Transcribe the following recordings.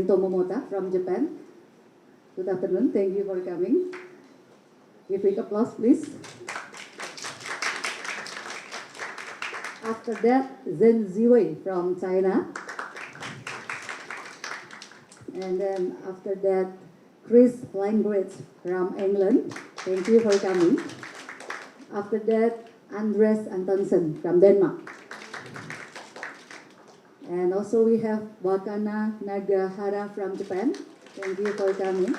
Kento Momota from Japan. Good afternoon, thank you for coming. Give big applause, please. After that, Zheng Siwei from China. And then after that, Langridge from England. Thank you for coming. After that, Antonsen from Denmark. And also we have Wakana Nagahara from Japan. Thank you for coming.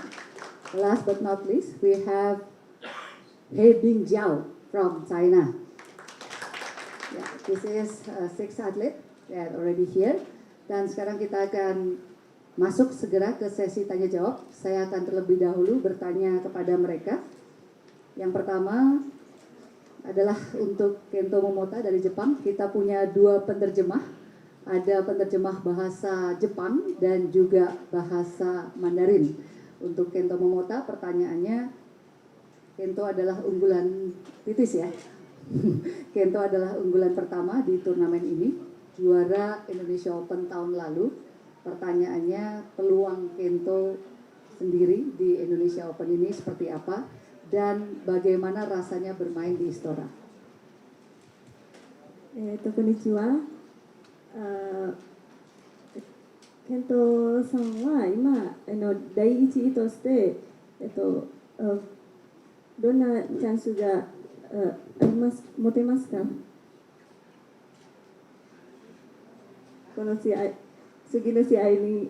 Last but not least, we have Bingjao from China. Yeah, this is 6 athletes that already here. Dan sekarang kita akan masuk segera ke sesi tanya jawab. Saya akan terlebih dahulu bertanya kepada mereka. Yang pertama adalah untuk Kento Momota dari Jepang. Kita punya 2 penerjemah. Ada penerjemah bahasa Jepang dan juga bahasa Mandarin. Untuk Kento Momota, pertanyaannya, Kento adalah unggulan titis ya. Kento adalah unggulan pertama di turnamen ini, juara Indonesia Open tahun lalu. Pertanyaannya, peluang Kento sendiri di Indonesia Open ini seperti apa dan bagaimana rasanya bermain di Istora? Konnichiwa. ケントさんは今第一位として、どんなチャンスが持てますか？この試合、次の試合に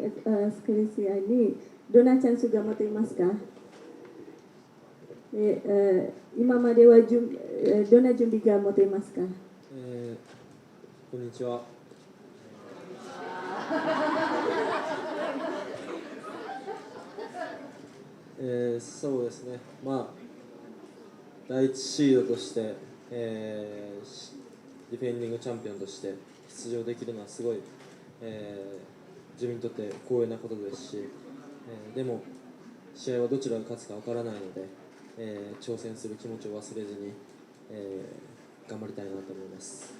どんなチャンスが持てますか？今まではどんな準備が持てますか？こんにちは。そうですね、第一シードとして、ディフェンディングチャンピオンとして出場できるのはすごい、自分にとって光栄なことですし、でも試合はどちらが勝つかわからないので、挑戦する気持ちを忘れずに、頑張りたいなと思います。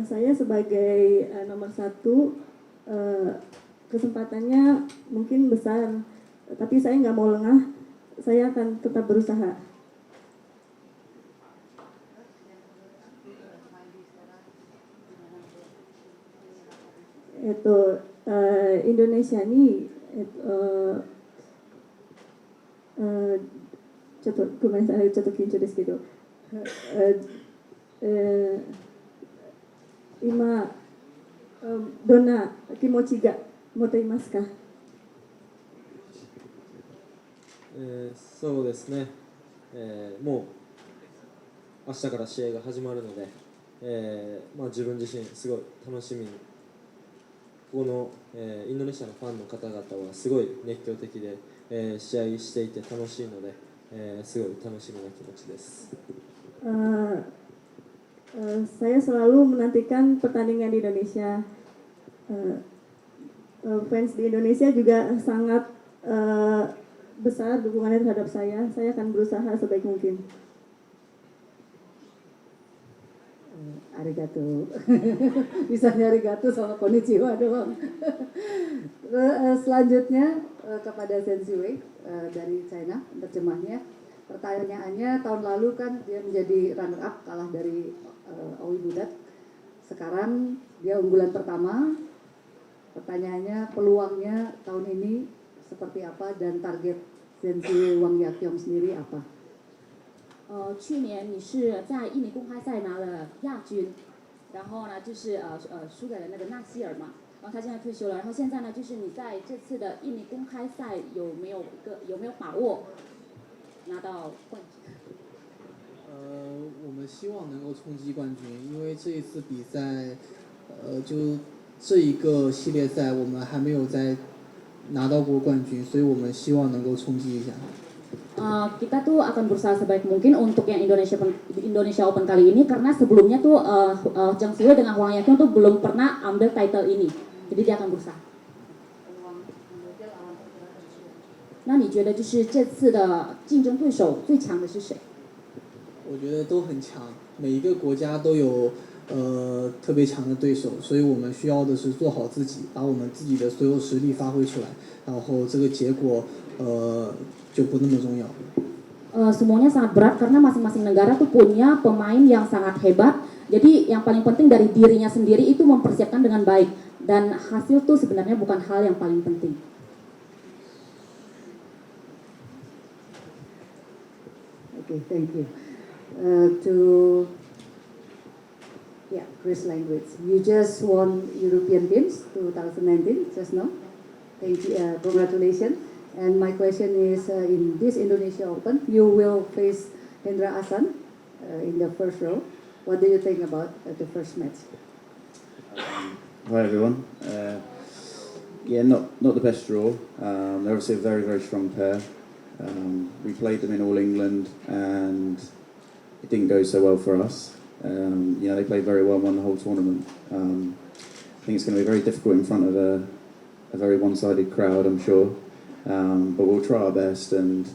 Saya sebagai nomor 1, kesempatannya mungkin besar, tapi saya nggak mau lengah, saya akan tetap berusaha. Indonesia ni, ちょっとごめんなさい、ちょっと緊張ですけど、今どんな気持ちが持ていますか？そうですね、もう明日から試合が始まるので、自分自身すごい楽しみに、この、インドネシアのファンの方々はすごい熱狂的で、試合していて楽しいので、すごい楽しみな気持ちです。Saya selalu menantikan pertandingan di Indonesia. Fans di Indonesia juga sangat besar dukungannya terhadap saya. Saya akan berusaha sebaik mungkin. Arigato. Bisa arigato sama konnichiwa doang. Selanjutnya kepada Zheng Siwei dari China, terjemahnya. Pertanyaannya, tahun lalu kan dia menjadi runner up, kalah dari Owi Budat. Sekarang dia unggulan pertama. Pertanyaannya, peluangnya tahun ini seperti apa dan target Zheng Siwei Wang Yakyong sendiri apa? 去年你是在印尼公开赛拿了亚军，然后呢就是输给了那个纳希尔嘛，然后他现在退休了，然后现在呢就是你在这次的印尼公开赛有没有把握拿到冠军？我们希望能够冲击冠军，因为这一次比赛，就这一个系列赛我们还没有拿到过冠军，所以我们希望能够冲击一下。Kita tuh akan berusaha sebaik mungkin untuk yang Indonesia Open kali ini, karena sebelumnya tuh Zheng Siwei dengan Wang Yakyong tuh belum pernah ambil title ini, jadi dia akan berusaha. 那你觉得就是这次的竞争对手最强的是谁？我觉得都很强，每一个国家都有特别强的对手，所以我们需要的是做好自己，把我们自己的所有实力发挥出来，然后这个结果就不那么重要。Semuanya sangat berat karena masing-masing negara tuh punya pemain yang sangat hebat. Jadi yang paling penting dari dirinya sendiri itu mempersiapkan dengan baik, dan hasil tuh sebenarnya bukan hal yang paling penting. Okay, thank you. Chris Langridge, you just won European Games 2019 just now. Thank you, congratulations. And my question is, in this Indonesia Open, you will face Hendra Ahsan in the first row. What do you think about the first match? Hi everyone. Not the best draw. They're obviously a very, very strong pair. We played them in All England and it didn't go so well for us. They played very well, won the whole tournament. I think it's going to be very difficult in front of a very one-sided crowd, I'm sure. But we'll try our best, and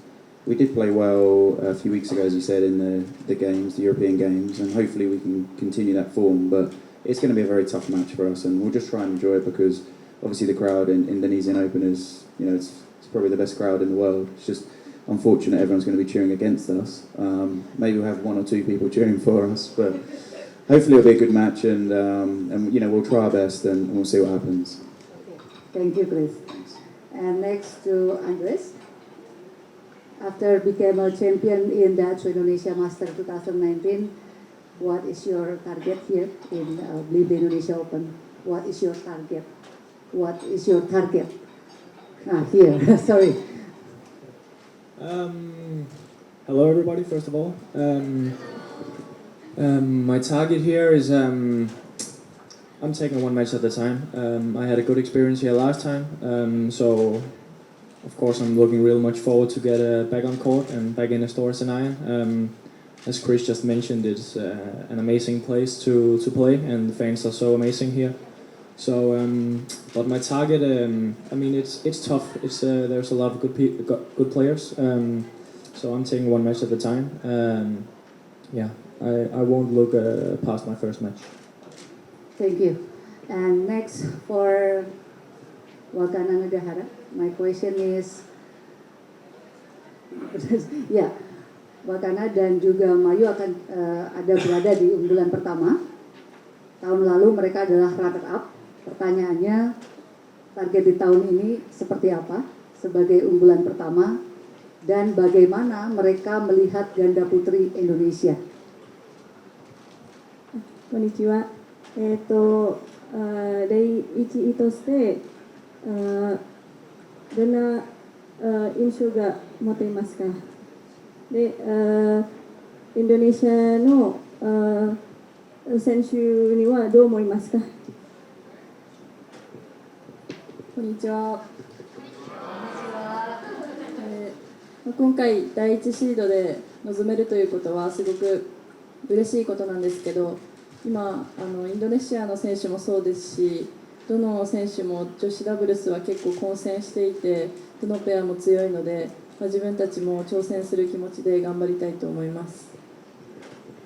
we did play well a few weeks ago, as you said, in the games, the European Games, and hopefully we can continue that form. But it's going to be a very tough match for us, and we'll just try and enjoy it because obviously the crowd in Indonesian Open is, it's probably the best crowd in the world. It's just unfortunate everyone's going to be cheering against us. Maybe we'll have one or two people cheering for us, but hopefully it'll be a good match, and we'll try our best, and we'll see what happens. Thank you, Chris. And next to Andres. After became a champion in the Indonesia Master 2019, what is your target here in the Indonesia Open? What is your target? What is your target? Here, sorry. Hello everybody, first of all. My target here is I'm taking one match at a time. I had a good experience here last time, so of course I'm looking real much forward to get back on court and back in the stores in Iron. As Chris just mentioned, it's an amazing place to play, and the fans are so amazing here. So, but my target, it's tough. There's a lot of good players. So I'm taking one match at a time. I won't look past my first match. Thank you. And next for Wakana Nagahara, my question is, Wakana dan juga Mayu akan ada berada di unggulan pertama. Tahun lalu mereka adalah runner up. Pertanyaannya, target di tahun ini seperti apa sebagai unggulan pertama, dan bagaimana mereka melihat ganda putri Indonesia? Konnichiwa. 第一位として、どんな印象が持っていますか？で、インドネシアの選手にはどう思いますか？こんにちは。今回第1シードで臨めるということはすごく嬉しいことなんですけど、今インドネシアの選手もそうですし、どの選手も女子ダブルスは結構混戦していて、どのペアも強いので、自分たちも挑戦する気持ちで頑張りたいと思います。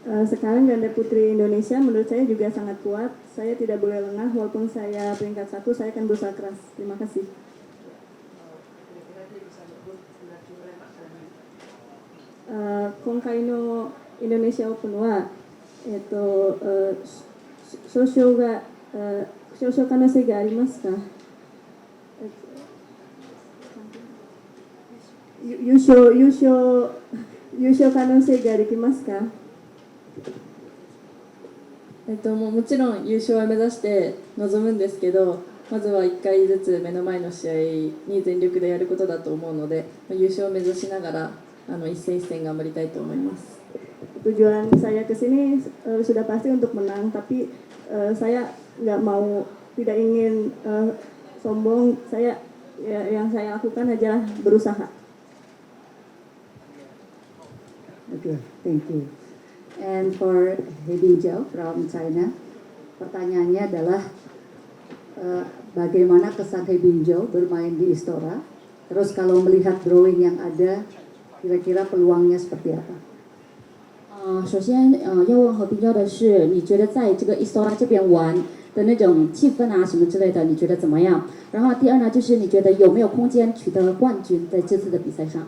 Sekarang ganda putri Indonesia menurut saya juga sangat kuat. Saya tidak boleh lengah, walaupun saya peringkat 1, saya akan berusaha keras. Terima kasih. 今回のインドネシアオープンは、少々可能性がありますか？優勝可能性ができますか？もちろん優勝を目指して臨むんですけど、まずは1回ずつ目の前の試合に全力でやることだと思うので、優勝を目指しながら一戦一戦頑張りたいと思います。Tujuan saya ke sini sudah pasti untuk menang, tapi saya tidak ingin sombong. Yang saya lakukan adalah berusaha. Okay, thank you. And for Bingjao from China, pertanyaannya adalah bagaimana kesan Bingjao bermain di Istora? Terus kalau melihat drawing yang ada, kira-kira peluangnya seperti apa? 首先要问和比较的是，你觉得在这个 Istora 这边玩的那种气氛啊什么之类的，你觉得怎么样？然后第二呢，就是你觉得有没有空间取得冠军在这次的比赛上？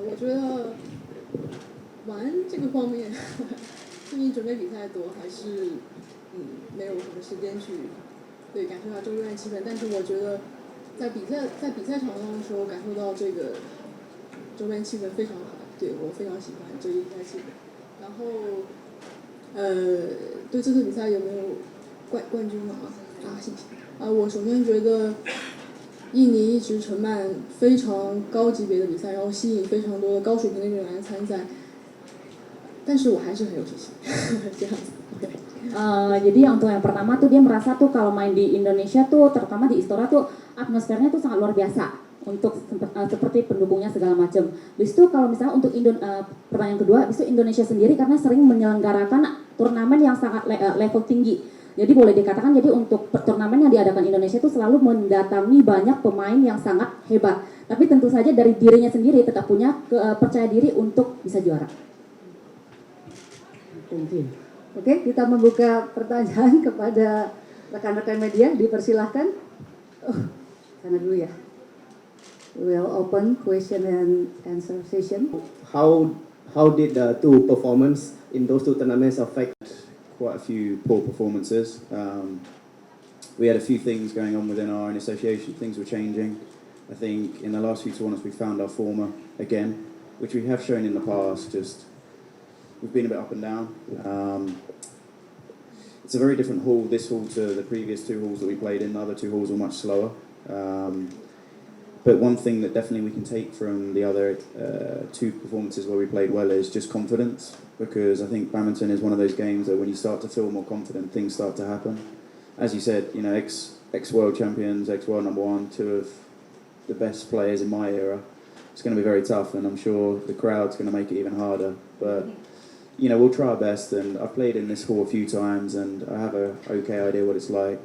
我觉得玩这个方面，最近准备比赛多，还是没有什么时间去感受到周边的气氛。但是我觉得在比赛场上的时候，感受到这个周边气氛非常好，对我非常喜欢这一比赛气氛。然后对这次比赛有没有冠军吗？谢谢。我首先觉得印尼一直承办非常高级别的比赛，然后吸引非常多的高水平的运动员参赛，但是我还是很有信心。这样子。Jadi untuk yang pertama tuh dia merasa tuh kalau main di Indonesia tuh terutama di Istora tuh atmosfernya tuh sangat luar biasa untuk seperti pendukungnya segala macam. Habis itu kalau misalnya untuk pertanyaan kedua, habis itu Indonesia sendiri karena sering menyelenggarakan turnamen yang sangat level tinggi. Jadi boleh dikatakan jadi untuk turnamen yang diadakan Indonesia itu selalu mendatangi banyak pemain yang sangat hebat. Tapi tentu saja dari dirinya sendiri tetap punya percaya diri untuk bisa juara. Thank you. Oke, kita membuka pertanyaan kepada rekan-rekan media. Dipersilahkan. Sana dulu ya. We'll open question and answer session. How did the two performance in those two tournaments affect? Quite a few poor performances. We had a few things going on within our own association. Things were changing. I think in the last few tournaments we found our form again, which we have shown in the past. We've been a bit up and down. It's a very different hall, this hall, to the previous two halls that we played in. The other two halls were much slower. But one thing that definitely we can take from the other two performances where we played well is just confidence, because I think badminton is one of those games that when you start to feel more confident, things start to happen. As you said, ex-world champions, ex-world number one, two of the best players in my era. It's going to be very tough, and I'm sure the crowd's going to make it even harder. But we'll try our best, and I've played in this hall a few times, and I have a okay idea what it's like.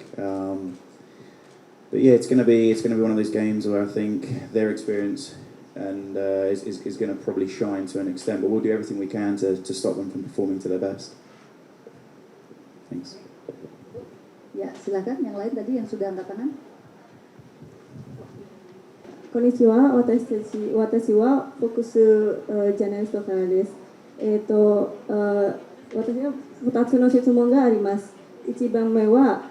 But yeah, it's going to be one of those games where I think their experience and is going to probably shine to an extent, but we'll do everything we can to stop them from performing to their best. Thanks. Ya, silakan yang lain tadi yang sudah angkat tangan. Konnichiwa, watashi wa fokusu journalistからです。私は2つの質問があります。1番目は、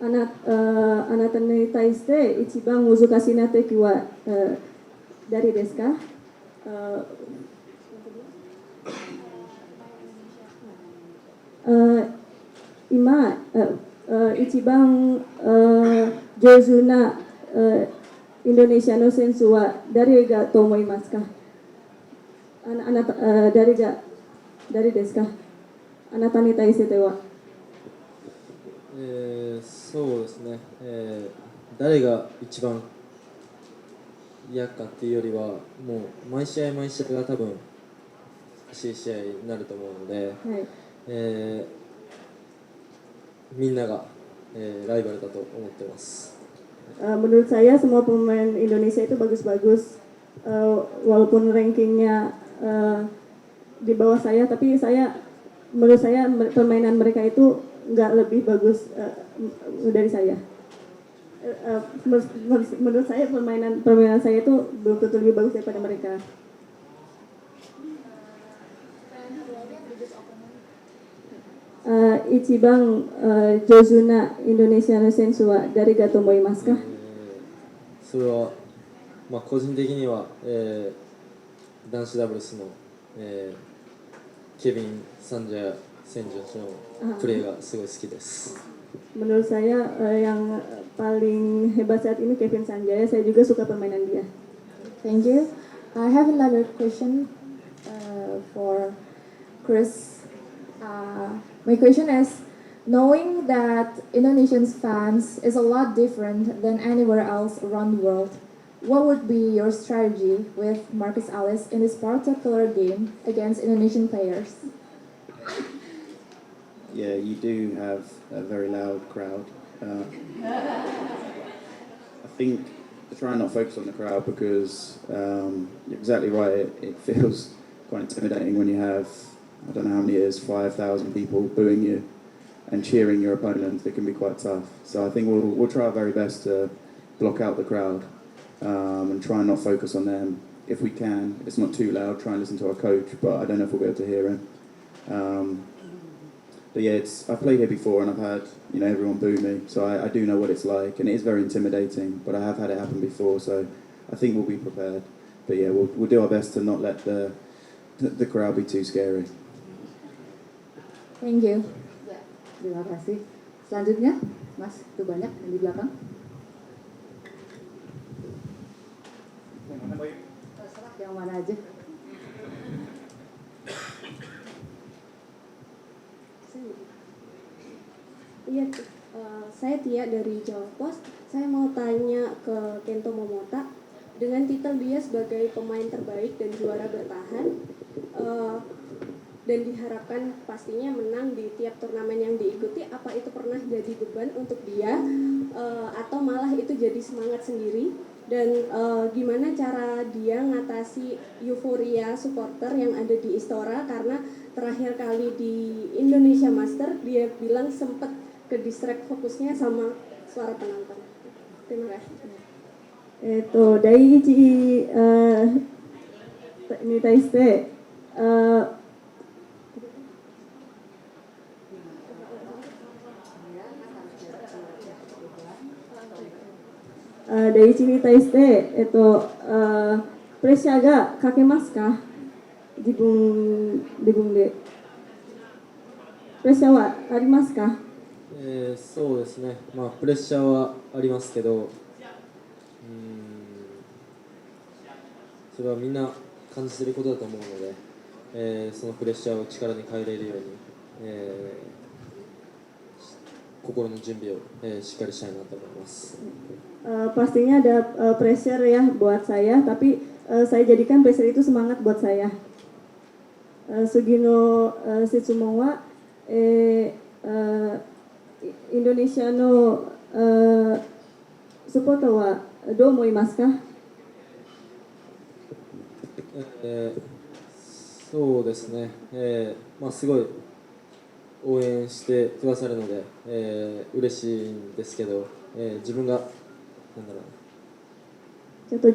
あなたに対して一番難しいな敵は誰ですか？今一番上手なインドネシアの選手は誰だと思いますか？あなた誰ですか？あなたに対しては。そうですね、誰が一番嫌かっていうよりは、もう毎試合毎試合が多分難しい試合になると思うので、はいみんなが、ライバルだと思ってます。Menurut saya semua pemain Indonesia itu bagus-bagus, walaupun rankingnya di bawah saya, tapi menurut saya permainan mereka itu nggak lebih bagus dari saya. Menurut saya permainan saya itu belum tentu lebih bagus daripada mereka. Ichiban jozu na Indonesia no sensu wa誰だと思いますか？それは、個人的には、男子ダブルスの、ケビン・サンジャヤ選手のプレーがすごい好きです。Menurut saya yang paling hebat saat ini Kevin Sanjaya. Saya juga suka permainan dia. Thank you. I have another question for Chris. My question is, knowing that Indonesian fans is a lot different than anywhere else around the world, what would be your strategy with Marcus Alice in this particular game against Indonesian players? Yeah, you do have a very loud crowd. I think try and not focus on the crowd because you're exactly right. It feels quite intimidating when you have, I don't know how many it is, 5,000 people booing you and cheering your opponent. It can be quite tough. So I think we'll try our very best to block out the crowd and try and not focus on them. If we can, if it's not too loud, try and listen to our coach, but I don't know if we'll be able to hear him. But yeah, I've played here before and I've had everyone boo me, so I do know what it's like, and it is very intimidating. But I have had it happen before, so I think we'll be prepared. But yeah, we'll do our best to not let the crowd be too scary. Thank you. Terima kasih. Selanjutnya, Mas, itu banyak yang di belakang. Terserah yang mana aja. Iya, saya Tia dari Jawa Pos. Saya mau tanya ke Kento Momota. Dengan titel dia sebagai pemain terbaik dan juara bertahan, dan diharapkan pastinya menang di tiap turnamen yang diikuti, apa itu pernah jadi beban untuk dia, atau malah itu jadi semangat sendiri? Dan gimana cara dia ngatasi euforia supporter yang ada di Istora, karena terakhir kali di Indonesia Master dia bilang sempat ke distract fokusnya sama suara penonton. Terima kasih. 第一に対して、第一に対して、プレッシャーがかけますか？自分でプレッシャーはありますか？そうですね、プレッシャーはありますけど、それはみんな感じていることだと思うので、そのプレッシャーを力に変えれるように、心の準備を、しっかりしたいなと思います。Pastinya ada pressure ya buat saya, tapi saya jadikan pressure itu semangat buat saya. Sugino Setsumo wa Indonesia no supporter waどう思いますか？そうですね、すごい応援してくださるので、嬉しいんですけど、自分がなんだろう、ちょっと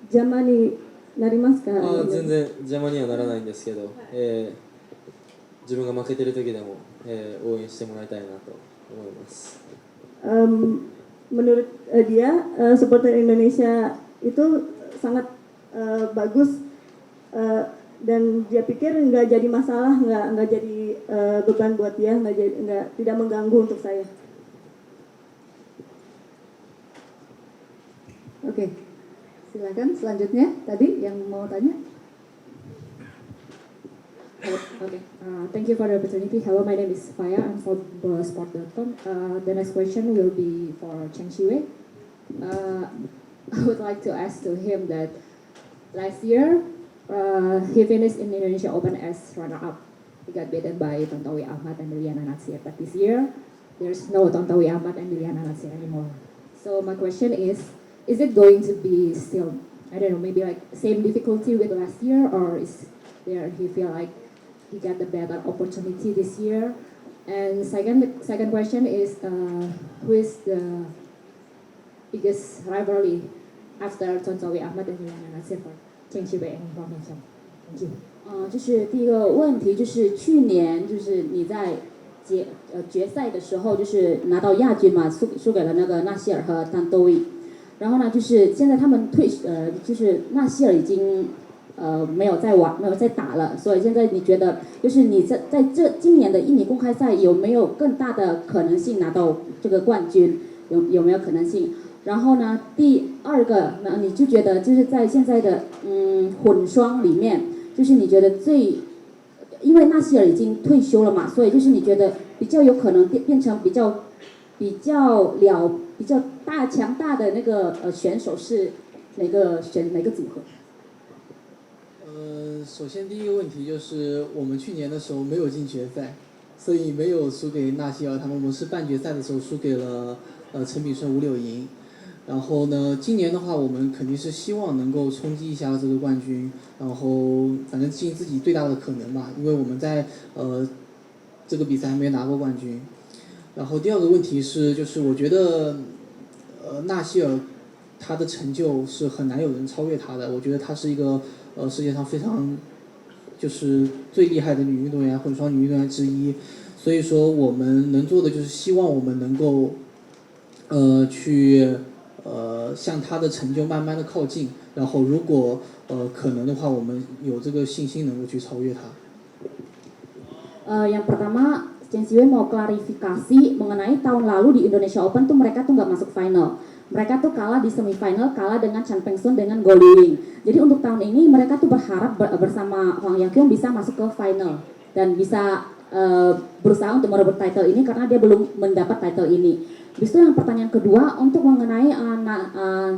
邪魔になりますか？全然邪魔にはならないんですけど、自分が負けてる時でも、応援してもらいたいなと思います。Menurut dia, supporter Indonesia itu sangat bagus, dan dia pikir nggak jadi masalah, nggak jadi beban buat dia, tidak mengganggu untuk saya. Oke, silakan selanjutnya tadi yang mau tanya. Okay, thank you for the opportunity. Hello, my name is Faya. I'm from sport.com. The next question will be for Zheng Siwei. I would like to ask to him that last year he finished in Indonesia Open as runner-up. He got beaten by Tontowi Ahmad and Liliana Natsir. But this year, there's no Tontowi Ahmad and Liliana Natsir anymore. So my question is it going to be still, I don't know, maybe like same difficulty with last year, or is there he feel like he got the better opportunity this year? And second question is, who is the biggest rivalry after Tontowi Ahmad and Liliana Natsir for Zheng Siwei and Bingjao? Thank you. 就是第一个问题，就是去年就是你在决赛的时候就是拿到亚军嘛，输给了那个纳希尔和丹多维。然后呢，就是现在他们就是纳希尔已经没有在打了，所以现在你觉得就是你在今年的印尼公开赛有没有更大的可能性拿到这个冠军？有没有可能性？然后呢，第二个呢，你就觉得就是在现在的混双里面，就是你觉得因为纳希尔已经退休了嘛，所以就是你觉得比较有可能变成比较强大的那个选手是哪个组合？首先第一个问题就是我们去年的时候没有进决赛，所以没有输给纳希尔他们，我们是半决赛的时候输给了陈炳顺5-6赢。然后呢，今年的话，我们肯定是希望能够冲击一下这个冠军，然后反正尽自己最大的可能吧，因为我们在这个比赛还没拿过冠军。然后第二个问题是，就是我觉得纳希尔她的成就是很难有人超越她的，我觉得她是一个世界上非常就是最厉害的女运动员，混双女运动员之一。所以说我们能做的就是希望我们能够去向她的成就慢慢的靠近，然后如果可能的话，我们有这个信心能够去超越她。Yang pertama, Zheng Siwei mau klarifikasi mengenai tahun lalu di Indonesia Open tuh mereka tuh nggak masuk final. Mereka tuh kalah di semifinal, kalah dengan Chan Peng Sun dengan Go Liwing. Jadi untuk tahun ini mereka tuh berharap bersama Hwang Yang-kyung bisa masuk ke final dan bisa berusaha untuk merebut title ini karena dia belum mendapat title ini. Habis itu yang pertanyaan kedua untuk mengenai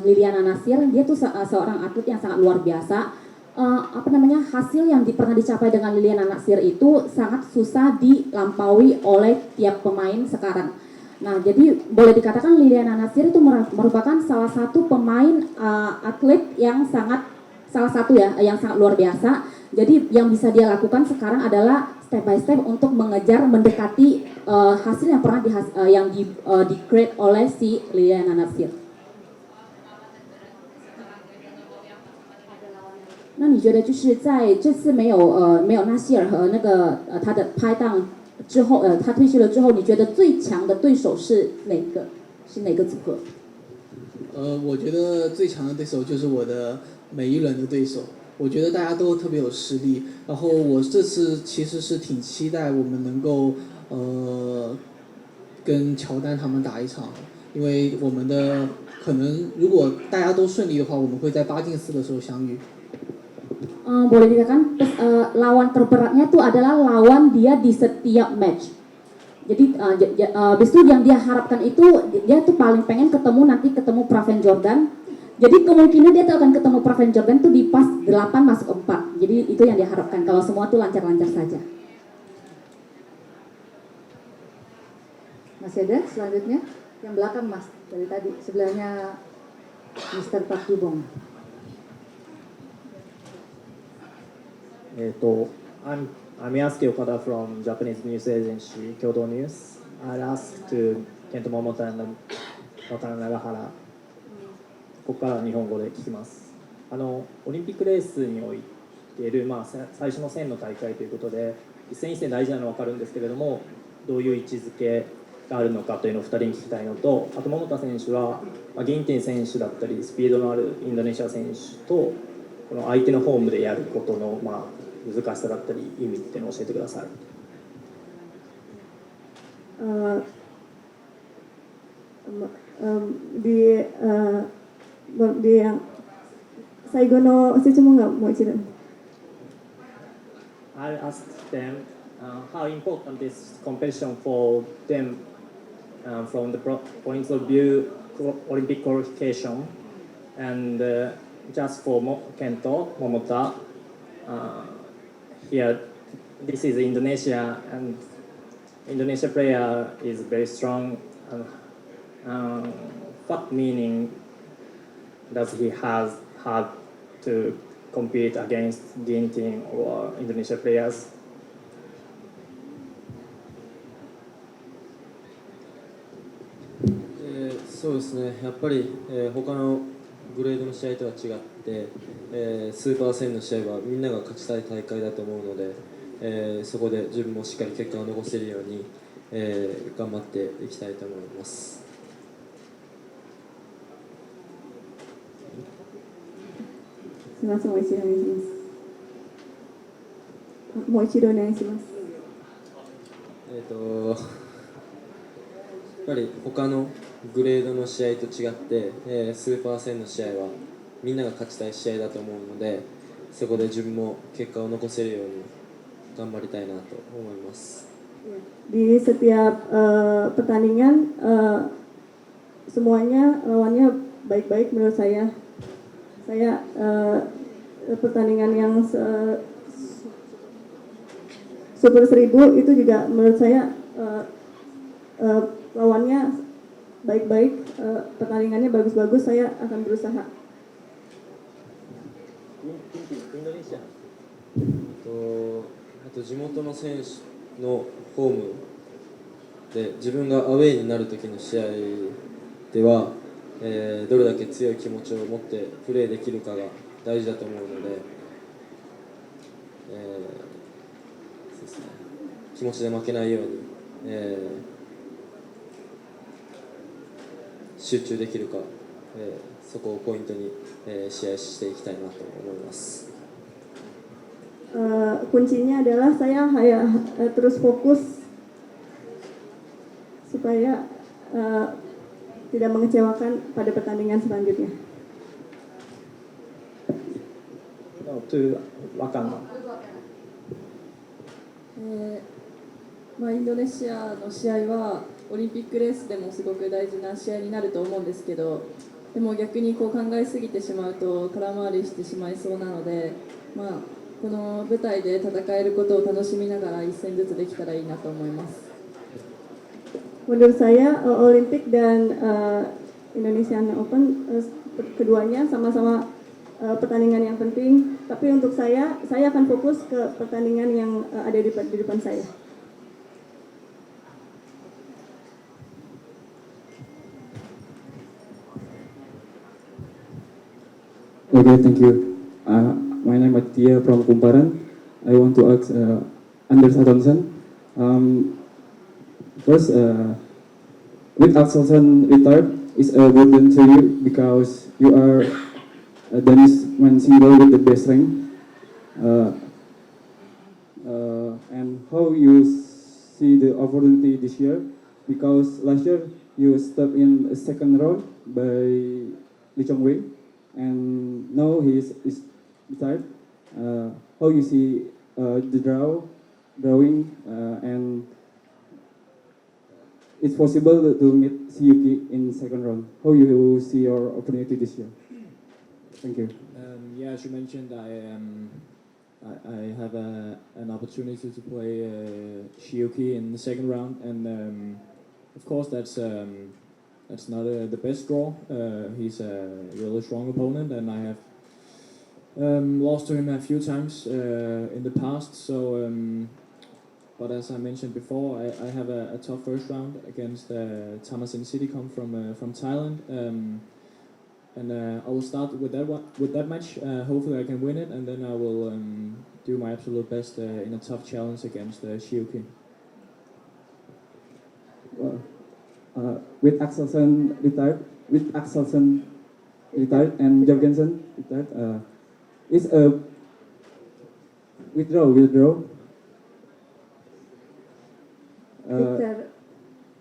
Liliana Natsir, dia tuh seorang atlet yang sangat luar biasa. Hasil yang pernah dicapai dengan Liliana Natsir itu sangat susah dilampaui oleh tiap pemain sekarang. Nah, jadi boleh dikatakan Liliana Natsir itu merupakan salah satu pemain atlet yang sangat luar biasa. Jadi yang bisa dia lakukan sekarang adalah step by step untuk mengejar mendekati hasil yang pernah di-create oleh si Liliana Natsir. 那你觉得就是在这次没有纳希尔和他的拍档之后，他退休了之后，你觉得最强的对手是哪个？是哪个组合？我觉得最强的对手就是我的每一轮的对手。我觉得大家都特别有实力，然后我这次其实是挺期待我们能够跟乔丹他们打一场，因为我们的可能如果大家都顺利的话，我们会在8进4的时候相遇。Boleh dikatakan lawan terberatnya tuh adalah lawan dia di setiap match. Jadi habis itu yang dia harapkan itu dia tuh paling pengen ketemu Praven Jordan. Jadi kemungkinan dia tuh akan ketemu Praven Jordan tuh di pas 8 masuk 4. Jadi itu yang dia harapkan kalau semua tuh lancar-lancar saja. Masih ada selanjutnya yang belakang Mas dari tadi sebelahnya Mr. Park Jubong. I'm Yasuke Okada from Japanese news agency Kyoto News. I'll ask to Kento Momota and Wakana Nagahara. ここから日本語で聞きます。オリンピックレースにおいている、最初の1000の大会ということで一戦一戦大事なのは分かるんですけれども、どういう位置づけがあるのかというのを2人に聞きたいのと、あと桃田選手は、ギンティン選手だったりスピードのあるインドネシア選手とこの相手のホームでやることの、難しさだったり意味っていうのを教えてください。di yang Saigo no Sechumo nggak mau cerita. I'll ask them how important is competition for them from the point of view Olympic qualification, and just for Kento Momota, here this is Indonesia and Indonesia player is very strong. What meaning does he have to compete against Ginting or Indonesia players? そうですね、やっぱり、他のグレードの試合とは違って、スーパー1000の試合はみんなが勝ちたい大会だと思うので、そこで自分もしっかり結果を残せるように、頑張っていきたいと思います。すみません、もう一度お願いします。もう一度お願いします。やっぱり他のグレードの試合と違って、スーパー1000の試合はみんなが勝ちたい試合だと思うので、そこで自分も結果を残せるように頑張りたいなと思います。Di setiap pertandingan semuanya lawannya baik-baik menurut saya. Saya pertandingan yang Super 1000 itu juga menurut saya lawannya baik-baik, pertandingannya bagus-bagus, saya akan berusaha. Indonesia あと地元の選手のホームで自分がアウェーになる時の試合では、どれだけ強い気持ちを持ってプレーできるかが大事だと思うので、そうですね、気持ちで負けないように、集中できるか、そこをポイントに、試合していきたいなと思います。Kuncinya adalah saya terus fokus supaya tidak mengecewakan pada pertandingan selanjutnya. To Wakana. インドネシアの試合はオリンピックレースでもすごく大事な試合になると思うんですけど、でも逆にこう考えすぎてしまうと空回りしてしまいそうなので、この舞台で戦えることを楽しみながら一戦ずつできたらいいなと思います。Menurut saya Olimpik dan Indonesian Open keduanya sama-sama pertandingan yang penting, tapi untuk saya akan fokus ke pertandingan yang ada di depan saya. Okay, thank you. My name is Tia from Kumparan. I want to ask Antonsen. First, with Antonsen retired, is a burden to you because you are a Danish man single with the best rank. And how you see the opportunity this year? Because last year you stepped in a second round by Lee Chong-wei, and now he is retired. How you see the drawing, and it's possible to meet Siyuki in second round. How you see your opportunity this year? Thank you. Yeah, as you mentioned, I have an opportunity to play Siyuki in the second round, and of course that's not the best draw. He's a really strong opponent, and I have lost to him a few times in the past. So, but as I mentioned before, I have a tough first round against Tamasin Sitikon from Thailand, and I will start with that match. Hopefully, I can win it, and then I will do my absolute best in a tough challenge against Siyuki. With Axelsen retired, and Jorgensen retired, is a withdraw.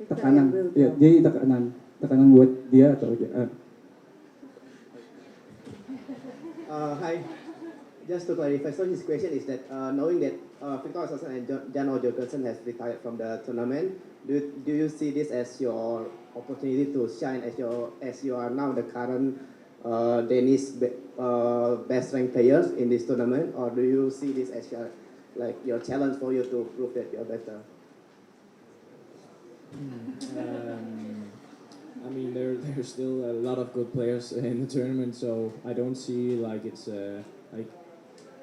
Tekanan, ya, jadi tekanan buat dia atau Hi, just to clarify, so his question is that knowing that Victor Axelsen and Jan Jorgensen has retired from the tournament, do you see this as your opportunity to shine as you are now the current Danish best ranked players in this tournament, or do you see this as your challenge for you to prove that you're better? I mean, there's still a lot of good players in the tournament, so I don't see like it's like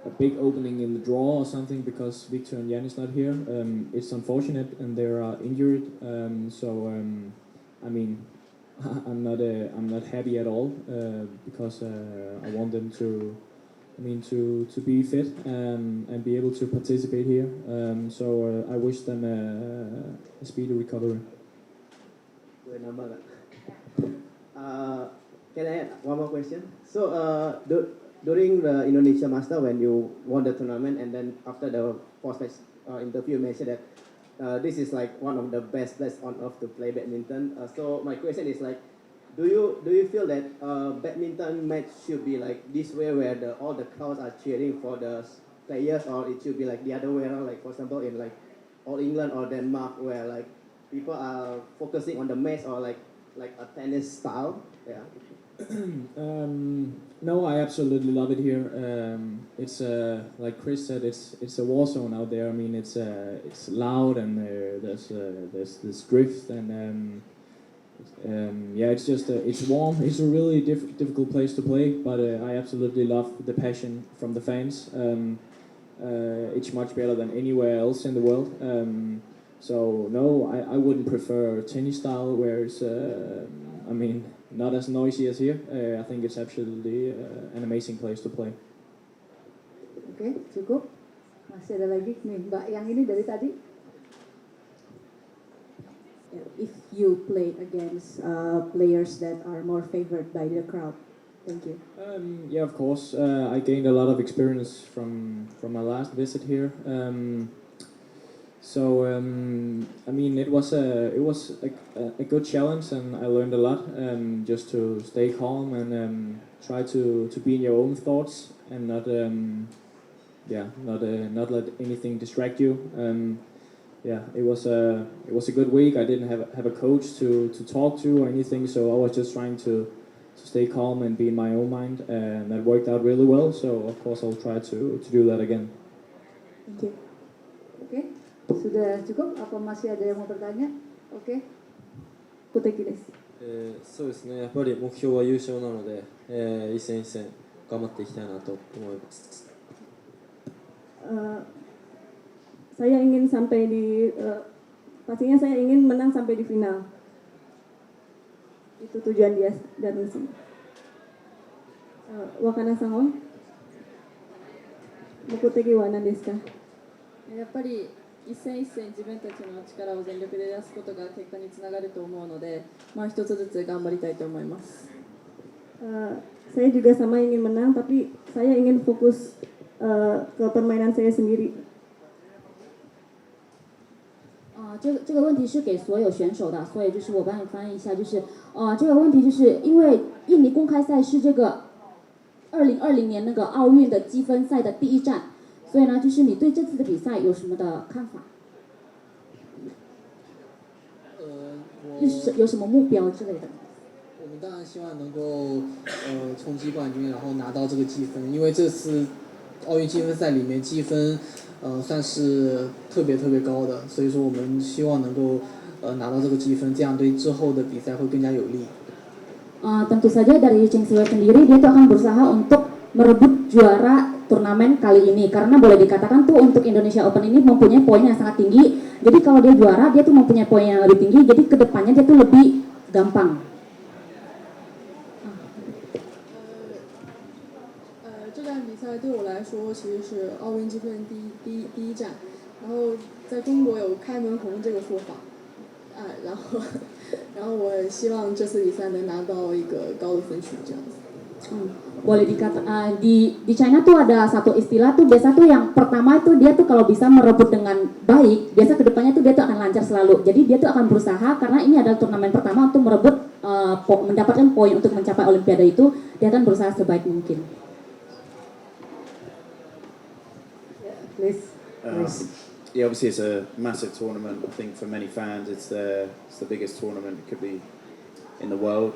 a big opening in the draw or something because Victor and Jan is not here. It's unfortunate, and they are injured. I mean, I'm not happy at all because I want them to be fit and be able to participate here. I wish them a speedy recovery. Can I add one more question? So during the Indonesia Master, when you won the tournament, and then after the post-match interview, you mentioned that this is like one of the best place on earth to play badminton. So my question is like, do you feel that badminton match should be like this way, where all the crowds are cheering for the players, or it should be like the other way around, like for example in like All England or Denmark, where like people are focusing on the match, or like a tennis style? Yeah. No, I absolutely love it here. It's like Chris said, it's a war zone out there. I mean, it's loud, and there's this drift, and Yeah, it's just it's warm. It's a really difficult place to play, but I absolutely love the passion from the fans. It's much better than anywhere else in the world. So no, I wouldn't prefer tennis style where it's I mean not as noisy as here. I think it's absolutely an amazing place to play. Oke, cukup. Masih ada lagi nih, Mbak yang ini dari tadi. If you play against players that are more favored by the crowd. Thank you. Yeah, of course. I gained a lot of experience from my last visit here. I mean, it was a good challenge, and I learned a lot. Just to stay calm and try to be in your own thoughts and not let anything distract you. It was a good week. I didn't have a coach to talk to or anything, so I was just trying to stay calm and be in my own mind, and that worked out really well. So of course I'll try to do that again. Thank you. Oke, sudah cukup? Apa masih ada yang mau bertanya? Oke. Kuteki desu. そうですね、やっぱり目標は優勝なので、一戦一戦頑張っていきたいなと思います。Saya ingin sampai di pastinya saya ingin menang sampai di final. Itu tujuan dia datang sini. Wakana Sangon, Mokuteki wa nan desu ka? やっぱり一戦一戦自分たちの力を全力で出すことが結果につながると思うので、一つずつ頑張りたいと思います。Saya juga sama ingin menang, tapi saya ingin fokus ke permainan saya sendiri. 这个问题是给所有选手的，所以就是我帮你翻译一下，就是这个问题就是因为印尼公开赛是这个2020年那个奥运的积分赛的第一站，所以呢，就是你对这次的比赛有什么的看法？有什么目标之类的？我们当然希望能够冲击冠军，然后拿到这个积分，因为这次奥运积分赛里面积分算是特别高的，所以说我们希望能够拿到这个积分，这样对之后的比赛会更加有利。Tentu saja dari Zheng Siwei sendiri dia tuh akan berusaha untuk merebut juara turnamen kali ini karena boleh dikatakan tuh untuk Indonesia Open ini mempunyai poin yang sangat tinggi. Jadi kalau dia juara dia tuh mempunyai poin yang lebih tinggi, jadi kedepannya dia tuh lebih gampang. 这站比赛对我来说其实是奥运积分第一站，然后在中国有开门红这个说法，然后我希望这次比赛能拿到一个高的分数这样子。Boleh dikatakan di China tuh ada satu istilah tuh biasa tuh yang pertama itu dia tuh kalau bisa merebut dengan baik, biasa kedepannya tuh dia tuh akan lancar selalu. Jadi dia tuh akan berusaha karena ini adalah turnamen pertama untuk merebut mendapatkan poin untuk mencapai Olimpiade itu, dia akan berusaha sebaik mungkin. Please. Yeah, obviously it's a massive tournament. I think for many fans it's the biggest tournament it could be in the world.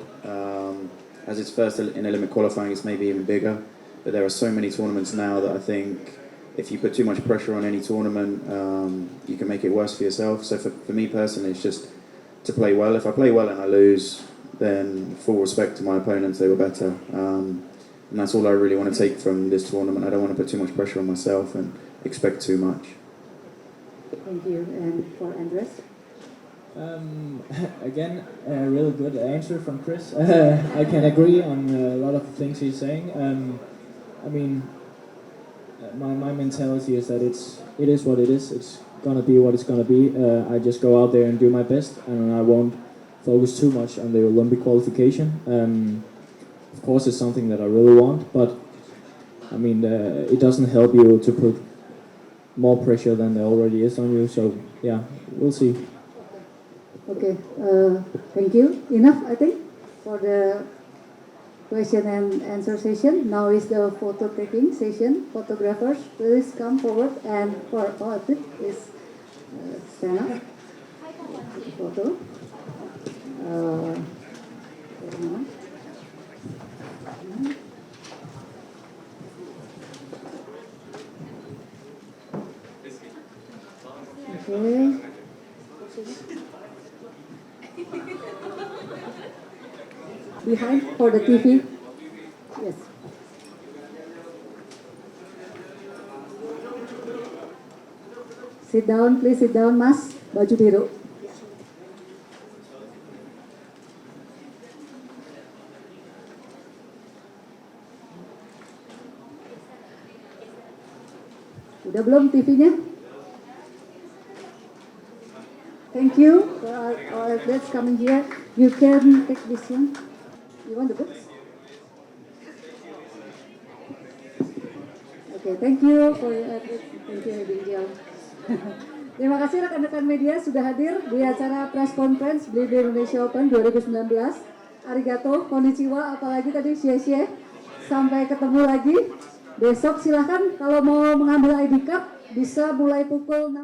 As it's first in a limit qualifying, it's maybe even bigger. But there are so many tournaments now that I think if you put too much pressure on any tournament, you can make it worse for yourself. So for me personally, it's just to play well. If I play well and I lose, then full respect to my opponents, they were better. And that's all I really want to take from this tournament. I don't want to put too much pressure on myself and expect too much. Thank you. And for Andres? Again, a really good answer from Chris. I can agree on a lot of the things he's saying. I mean, my mentality is that it is what it is. It's gonna be what it's gonna be. I just go out there and do my best, and I won't focus too much on the Olympic qualification. Of course, it's something that I really want, but I mean, it doesn't help you to put more pressure than there already is on you. So yeah, we'll see. Okay, thank you. Enough, I think, for the question and answer session. Now is the photo taking session. Photographers, please come forward and please stand up. Photo. Okay. behind for the TV. Yes. Sit down, please sit down, Mas. Baju biru. Udah belum TV-nya? Thank you for our athletes coming here. You can take this one. You want the books? Okay, thank you for your athletes. Thank you, Bingjao. Terima kasih rekan-rekan media sudah hadir di acara press conference Badminton Indonesia Open 2019. Arigato, konnichiwa, apalagi tadi xie. Sampai ketemu lagi. Besok silahkan kalau mau mengambil ID card bisa mulai pukul 6.